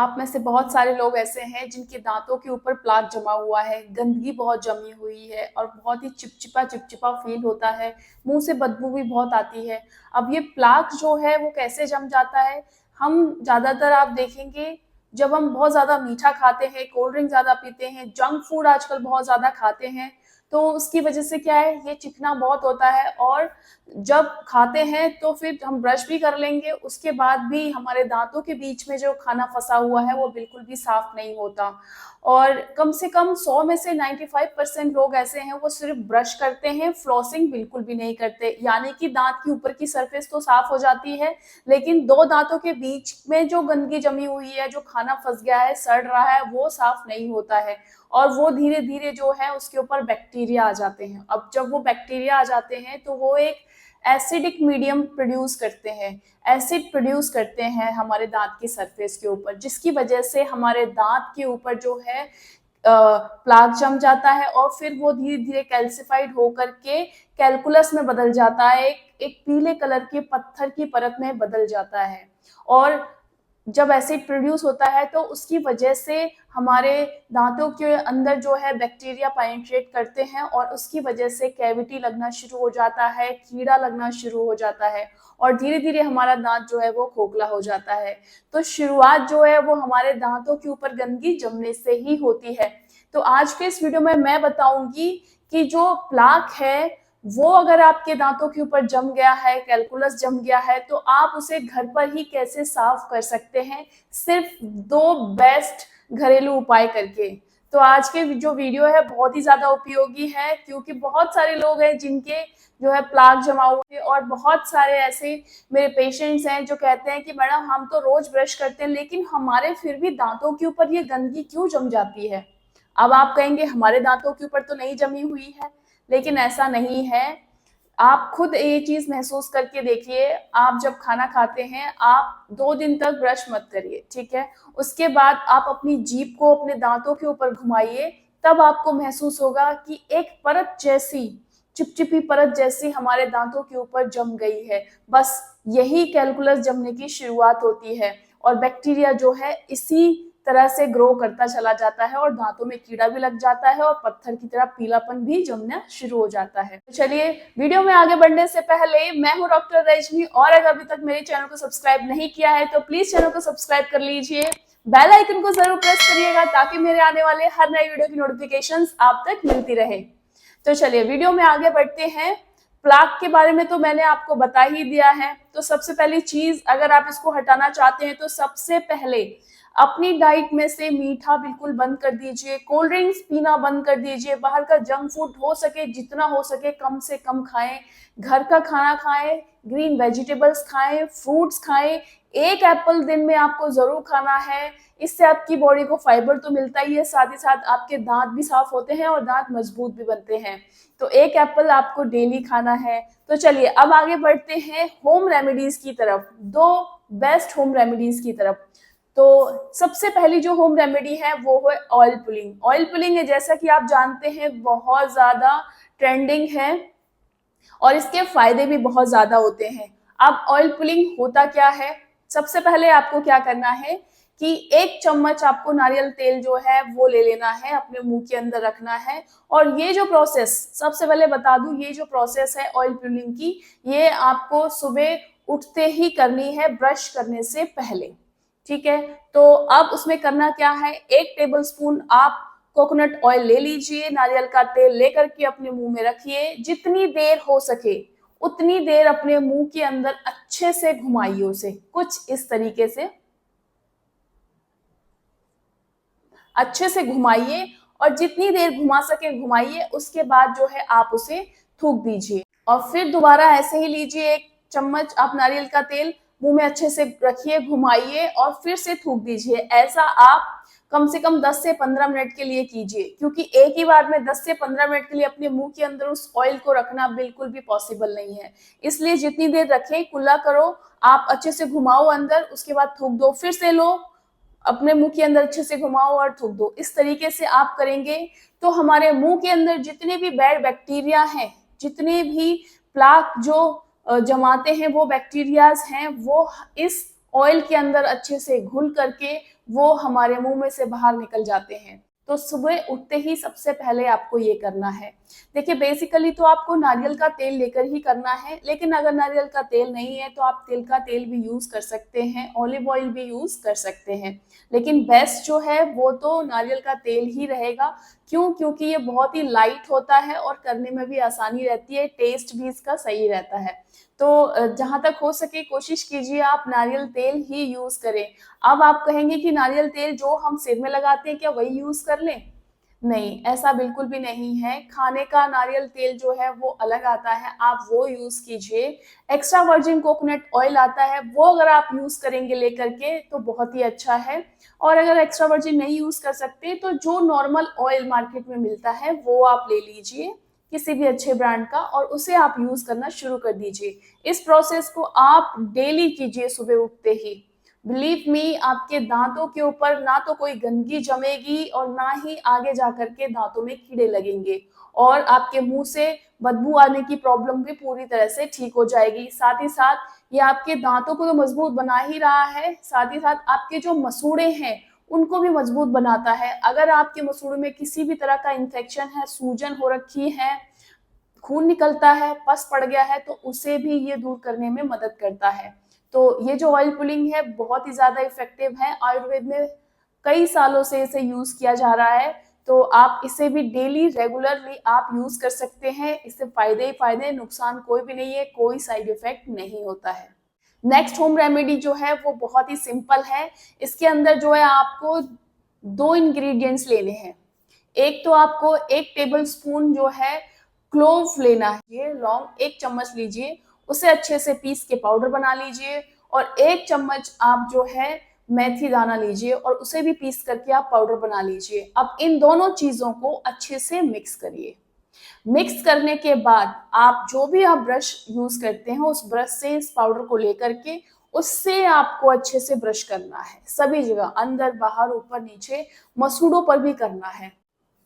आप में से बहुत सारे लोग ऐसे हैं जिनके दांतों के ऊपर प्लाक जमा हुआ है, गंदगी बहुत जमी हुई है और बहुत ही चिपचिपा चिपचिपा फील होता है। मुंह से बदबू भी बहुत आती है। अब ये प्लाक जो है वो कैसे जम जाता है? हम ज्यादातर आप देखेंगे जब हम बहुत ज्यादा मीठा खाते हैं, कोल्ड ड्रिंक ज्यादा पीते हैं, जंक फूड आजकल बहुत ज्यादा खाते हैं, तो उसकी वजह से क्या है, ये चिकना बहुत होता है। और जब खाते हैं तो फिर हम ब्रश भी कर लेंगे, उसके बाद भी हमारे दांतों के बीच में जो खाना फंसा हुआ है वो बिल्कुल भी साफ नहीं होता। और कम से कम 100 में से 95% लोग ऐसे हैं वो सिर्फ ब्रश करते हैं, फ्लॉसिंग बिल्कुल भी नहीं करते। यानी कि दांत की ऊपर की सरफेस तो साफ हो जाती है, लेकिन दो दांतों के बीच में जो गंदगी जमी हुई है, जो खाना फंस गया है, सड़ रहा है, वो साफ नहीं होता है। और वो धीरे धीरे जो है उसके ऊपर बैक्टीरिया आ जाते हैं। अब जब वो बैक्टीरिया आ जाते हैं तो वो एक एसिडिक मीडियम प्रोड्यूस करते हैं, एसिड प्रोड्यूस करते हैं हमारे दांत की सरफेस के ऊपर, जिसकी वजह से हमारे दांत के ऊपर जो है प्लाक जम जाता है और फिर वो धीरे धीरे कैल्सिफाइड होकर के कैलकुलस में बदल जाता है, एक पीले कलर के पत्थर की परत में बदल जाता है। और जब एसिड प्रोड्यूस होता है तो उसकी वजह से हमारे दांतों के अंदर जो है बैक्टीरिया पेनिट्रेट करते हैं और उसकी वजह से कैविटी लगना शुरू हो जाता है, कीड़ा लगना शुरू हो जाता है और धीरे धीरे हमारा दांत जो है वो खोखला हो जाता है। तो शुरुआत जो है वो हमारे दांतों के ऊपर गंदगी जमने से ही होती है। तो आज के इस वीडियो में मैं बताऊंगी कि जो प्लाक है वो अगर आपके दांतों के ऊपर जम गया है, कैलकुलस जम गया है, तो आप उसे घर पर ही कैसे साफ कर सकते हैं, सिर्फ दो बेस्ट घरेलू उपाय करके। तो आज के जो वीडियो है बहुत ही ज्यादा उपयोगी है, क्योंकि बहुत सारे लोग हैं जिनके जो है प्लाक जमा हुए हैं और बहुत सारे ऐसे मेरे पेशेंट्स हैं जो कहते हैं कि मैडम हम तो रोज ब्रश करते हैं लेकिन हमारे फिर भी दांतों के ऊपर ये गंदगी क्यों जम जाती है। अब आप कहेंगे हमारे दांतों के ऊपर तो नहीं जमी हुई है, लेकिन ऐसा नहीं है। आप खुद ये चीज महसूस करके देखिए। आप जब खाना खाते हैं, आप 2 दिन तक ब्रश मत करिए, ठीक है। उसके बाद आप अपनी जीभ को अपने दांतों के ऊपर घुमाइए, तब आपको महसूस होगा कि एक परत जैसी, चिपचिपी परत जैसी हमारे दांतों के ऊपर जम गई है। बस यही कैलकुलस जमने की शुरुआत होती है और बैक्टीरिया जो है इसी तरह से ग्रो करता चला जाता है और दांतों में कीड़ा भी लग जाता है और पत्थर की तरह पीलापन भी जमना शुरू हो जाता है। तो चलिए, वीडियो में आगे बढ़ने से पहले मैं हूं डॉक्टर रजनी, और अगर अभी तक मेरे चैनल को सब्सक्राइब नहीं किया है तो प्लीज चैनल को सब्सक्राइब कर लीजिए, बेल आइकन को जरूर प्रेस करिएगा ताकि मेरे आने वाले हर नई वीडियो की नोटिफिकेशंस आप तक मिलती रहे। तो चलिए वीडियो में आगे बढ़ते हैं। प्लाक के बारे में तो मैंने आपको बता ही दिया है। तो सबसे पहली चीज, अगर आप इसको हटाना चाहते हैं तो सबसे पहले अपनी डाइट में से मीठा बिल्कुल बंद कर दीजिए, कोल्ड ड्रिंक्स पीना बंद कर दीजिए, बाहर का जंक फूड हो सके जितना हो सके कम से कम खाएं, घर का खाना खाएं, ग्रीन वेजिटेबल्स खाएं, फ्रूट्स खाएं। एक एप्पल दिन में आपको जरूर खाना है। इससे आपकी बॉडी को फाइबर तो मिलता ही है, साथ ही साथ आपके दांत भी साफ होते हैं और दांत मजबूत भी बनते हैं। तो एक एप्पल आपको डेली खाना है। तो चलिए अब आगे बढ़ते हैं होम रेमेडीज की तरफ, दो बेस्ट होम रेमेडीज की तरफ। तो सबसे पहली जो होम रेमेडी है वो है ऑयल पुलिंग। ऑयल पुलिंग है, जैसा कि आप जानते हैं, बहुत ज्यादा ट्रेंडिंग है और इसके फायदे भी बहुत ज्यादा होते हैं। अब ऑयल पुलिंग होता क्या है? सबसे पहले आपको क्या करना है कि 1 चम्मच आपको नारियल तेल जो है वो ले लेना है, अपने मुंह के अंदर रखना है। और ये जो प्रोसेस, सबसे पहले बता दूं, ये जो प्रोसेस है ऑयल पुलिंग की, ये आपको सुबह उठते ही करनी है, ब्रश करने से पहले, ठीक है। तो अब उसमें करना क्या है, 1 टेबलस्पून आप कोकोनट ऑयल ले लीजिए, नारियल का तेल लेकर के अपने मुंह में रखिए। जितनी देर हो सके उतनी देर अपने मुंह के अंदर अच्छे से घुमाइए उसे, कुछ इस तरीके से अच्छे से घुमाइए और जितनी देर घुमा सके घुमाइए। उसके बाद जो है आप उसे थूक दीजिए और फिर दोबारा ऐसे ही लीजिए, 1 चम्मच आप नारियल का तेल मुंह में अच्छे से रखिए, घुमाइए और फिर से थूक दीजिए। ऐसा आप कम से कम 10 से 15 मिनट के लिए कीजिए, क्योंकि एक ही बार में 10 से 15 मिनट के लिए अपने मुंह के अंदर उस ऑयल को रखना बिल्कुल भी पॉसिबल नहीं है। इसलिए जितनी देर रखें, कुल्ला करो, आप अच्छे से घुमाओ अंदर, उसके बाद थूक दो, फिर से लो, अपने मुंह के अंदर अच्छे से घुमाओ और थूक दो। इस तरीके से आप करेंगे तो हमारे मुंह के अंदर जितने भी बैड बैक्टीरिया हैं, जितने भी प्लाक जो जमाते हैं वो बैक्टीरियाज हैं, वो इस ऑयल के अंदर अच्छे से घुल करके वो हमारे मुंह में से बाहर निकल जाते हैं। तो सुबह उठते ही सबसे पहले आपको ये करना है। देखिए बेसिकली तो आपको नारियल का तेल लेकर ही करना है, लेकिन अगर नारियल का तेल नहीं है तो आप तिल का तेल भी यूज कर सकते हैं, ऑलिव ऑयल भी यूज कर सकते हैं, लेकिन बेस्ट जो है वो तो नारियल का तेल ही रहेगा। क्यों? क्योंकि ये बहुत ही लाइट होता है और करने में भी आसानी रहती है, टेस्ट भी इसका सही रहता है। तो जहाँ तक हो सके कोशिश कीजिए आप नारियल तेल ही यूज करें। अब आप कहेंगे कि नारियल तेल जो हम सिर में लगाते हैं क्या वही यूज कर लें? नहीं, ऐसा बिल्कुल भी नहीं है। खाने का नारियल तेल जो है वो अलग आता है, आप वो यूज कीजिए। एक्स्ट्रा वर्जिन कोकोनट ऑयल आता है, वो अगर आप यूज करेंगे लेकर के तो बहुत ही अच्छा है। और अगर एक्स्ट्रा वर्जिन नहीं यूज कर सकते तो जो नॉर्मल ऑयल मार्केट में मिलता है वो आप ले लीजिए, किसी भी अच्छे ब्रांड का, और उसे आप यूज करना शुरू कर दीजिए। इस प्रोसेस को आप डेली कीजिए सुबह उठते ही। बिलीव मी, आपके दांतों के ऊपर ना तो कोई गंदगी जमेगी और ना ही आगे जाकर के दांतों में कीड़े लगेंगे, और आपके मुंह से बदबू आने की प्रॉब्लम भी पूरी तरह से ठीक हो जाएगी। साथ ही साथ ये आपके दांतों को तो मजबूत बना ही रहा है, साथ ही साथ आपके जो मसूड़े हैं उनको भी मजबूत बनाता है। अगर आपके मसूड़ों में किसी भी तरह का इन्फेक्शन है, सूजन हो रखी है, खून निकलता है, पस पड़ गया है, तो उसे भी ये दूर करने में मदद करता है। तो ये जो ऑयल पुलिंग है बहुत ही ज्यादा इफेक्टिव है, आयुर्वेद में कई सालों से इसे यूज किया जा रहा है। तो आप इसे भी डेली रेगुलरली आप यूज कर सकते हैं। इससे फायदे ही फायदे, नुकसान कोई भी नहीं है, कोई साइड इफेक्ट नहीं होता है। नेक्स्ट होम रेमेडी जो है वो बहुत ही सिंपल है। इसके अंदर जो है आपको दो इंग्रेडिएंट्स लेने हैं। एक तो आपको 1 टेबल स्पून जो है क्लोव लेना है, ये लौंग 1 चम्मच लीजिए, उसे अच्छे से पीस के पाउडर बना लीजिए। और 1 चम्मच आप जो है मेथी दाना लीजिए और उसे भी पीस करके आप पाउडर बना लीजिए। अब इन दोनों चीजों को अच्छे से मिक्स करिए। मिक्स करने के बाद आप जो भी आप ब्रश यूज करते हैं उस ब्रश से इस पाउडर को लेकर के उससे आपको अच्छे से ब्रश करना है, सभी जगह, अंदर बाहर ऊपर नीचे, मसूड़ों पर भी करना है।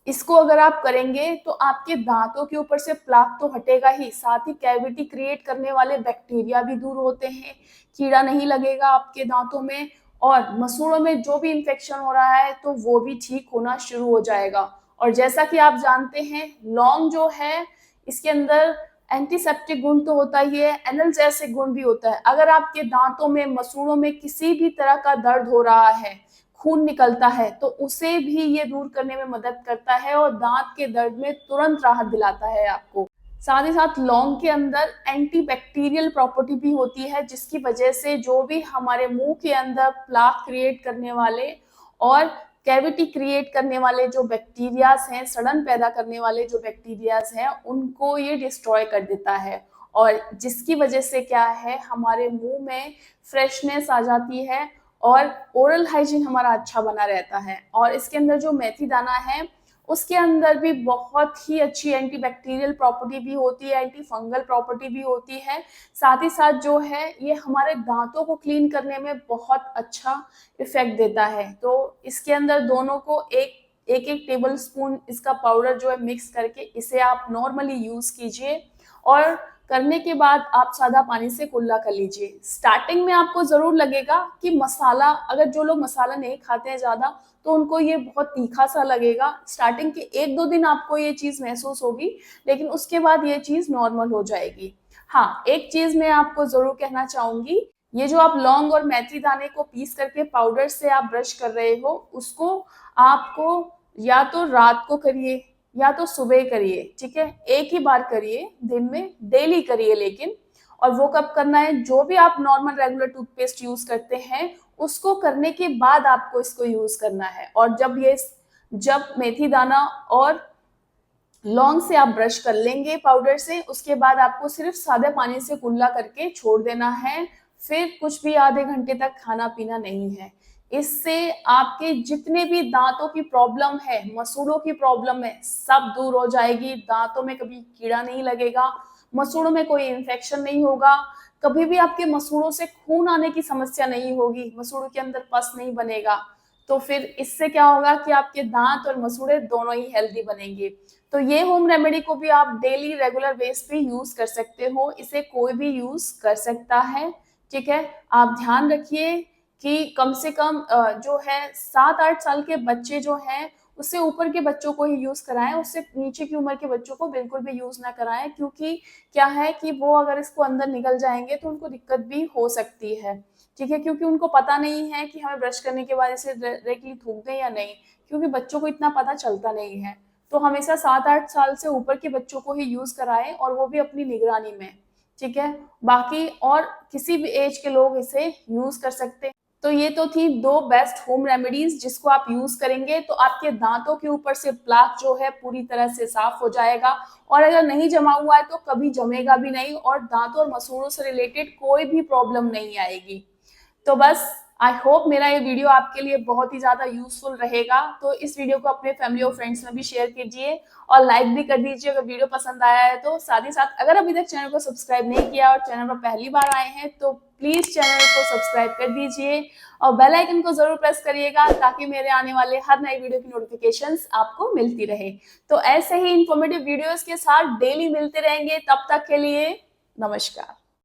इसको अगर आप करेंगे तो आपके दांतों के ऊपर से प्लाक तो हटेगा ही, साथ ही कैविटी क्रिएट करने वाले बैक्टीरिया भी दूर होते हैं, कीड़ा नहीं लगेगा आपके दांतों में, और मसूड़ों में जो भी इंफेक्शन हो रहा है तो वो भी ठीक होना शुरू हो जाएगा। और जैसा कि आप जानते हैं लौंग जो है इसके अंदर एंटीसेप्टिक गुण तो होता ही है, एनाल्जेसिक गुण भी होता है। अगर आपके दांतों में, मसूड़ों में किसी भी तरह का दर्द हो रहा है, खून निकलता है, तो उसे भी ये दूर करने में मदद करता है और दांत के दर्द में तुरंत राहत दिलाता है आपको। साथ ही साथ लौंग के अंदर एंटीबैक्टीरियल प्रॉपर्टी भी होती है, जिसकी वजह से जो भी हमारे मुंह के अंदर प्लाक क्रिएट करने वाले और कैविटी क्रिएट करने वाले जो बैक्टीरियाज हैं, सड़न पैदा करने वाले जो बैक्टीरियाज हैं, उनको ये डिस्ट्रॉय कर देता है। और जिसकी वजह से क्या है, हमारे मुंह में फ्रेशनेस आ जाती है और ओरल हाइजीन हमारा अच्छा बना रहता है। और इसके अंदर जो मेथी दाना है उसके अंदर भी बहुत ही अच्छी एंटीबैक्टीरियल प्रॉपर्टी भी होती है, एंटी फंगल प्रॉपर्टी भी होती है। साथ ही साथ जो है ये हमारे दांतों को क्लीन करने में बहुत अच्छा इफेक्ट देता है। तो इसके अंदर दोनों को एक एक एक टेबल स्पून इसका पाउडर जो है मिक्स करके इसे आप नॉर्मली यूज कीजिए, और करने के बाद आप सादा पानी से कुल्ला कर लीजिए। स्टार्टिंग में आपको जरूर लगेगा कि मसाला, अगर जो लोग मसाला नहीं खाते हैं ज्यादा तो उनको ये बहुत तीखा सा लगेगा। स्टार्टिंग के 1-2 दिन आपको ये चीज महसूस होगी, लेकिन उसके बाद ये चीज नॉर्मल हो जाएगी। हाँ, एक चीज मैं आपको जरूर कहना चाहूंगी, ये जो आप लौंग और मेथी दाने को पीस करके पाउडर से आप ब्रश कर रहे हो, उसको आपको या तो रात को करिए या तो सुबह करिए, ठीक है? एक ही बार करिए दिन में, डेली करिए लेकिन। और वो कब करना है? जो भी आप नॉर्मल रेगुलर टूथपेस्ट यूज करते हैं उसको करने के बाद आपको इसको यूज करना है। और जब मेथी दाना और लौंग से आप ब्रश कर लेंगे पाउडर से, उसके बाद आपको सिर्फ सादे पानी से कुल्ला करके छोड़ देना है। फिर कुछ भी आधे घंटे तक खाना पीना नहीं है। इससे आपके जितने भी दांतों की प्रॉब्लम है, मसूड़ों की प्रॉब्लम है, सब दूर हो जाएगी। दांतों में कभी कीड़ा नहीं लगेगा, मसूड़ों में कोई इन्फेक्शन नहीं होगा, कभी भी आपके मसूड़ों से खून आने की समस्या नहीं होगी, मसूड़ों के अंदर पस नहीं बनेगा। तो फिर इससे क्या होगा कि आपके दांत और मसूड़े दोनों ही हेल्दी बनेंगे। तो ये होम रेमेडी को भी आप डेली रेगुलर बेस पे यूज कर सकते हो, इसे कोई भी यूज कर सकता है, ठीक है? आप ध्यान रखिए कि कम से कम जो है 7-8 साल के बच्चे जो हैं, उससे ऊपर के बच्चों को ही यूज़ कराएँ, उससे नीचे की उम्र के बच्चों को बिल्कुल भी यूज़ ना कराएँ, क्योंकि क्या है कि वो अगर इसको अंदर निगल जाएँगे तो उनको दिक्कत भी हो सकती है, ठीक है? क्योंकि उनको पता नहीं है कि हमें ब्रश करने के बाद इसे डायरेक्टली थूक दें या नहीं, क्योंकि बच्चों को इतना पता चलता नहीं है। तो हमेशा 7-8 साल से ऊपर के बच्चों को ही यूज़ कराएँ और वो भी अपनी निगरानी में, ठीक है? बाकी और किसी भी एज के लोग इसे यूज़ कर सकते हैं। तो ये तो थी 2 बेस्ट होम रेमेडीज़ जिसको आप यूज़ करेंगे तो आपके दाँतों के ऊपर से प्लाक जो है पूरी तरह से साफ हो जाएगा, और अगर नहीं जमा हुआ है तो कभी जमेगा भी नहीं और दाँतों और मसूड़ों से रिलेटेड कोई भी प्रॉब्लम नहीं आएगी। तो बस आई होप मेरा ये वीडियो आपके लिए बहुत ही ज़्यादा यूज़फुल रहेगा। तो इस वीडियो को अपने फैमिली और फ्रेंड्स में भी शेयर कीजिए और लाइक भी कर दीजिए अगर वीडियो पसंद आया है तो। साथ ही साथ अगर अभी तक चैनल को सब्सक्राइब नहीं किया और चैनल पर पहली बार आए हैं तो प्लीज़ चैनल को सब्सक्राइब कर दीजिए और बेल आइकन को ज़रूर प्रेस करिएगा ताकि मेरे आने वाले हर नई वीडियो की नोटिफिकेशंस आपको मिलती रहे। तो ऐसे ही इन्फॉर्मेटिव वीडियोज़ के साथ डेली मिलते रहेंगे, तब तक के लिए नमस्कार।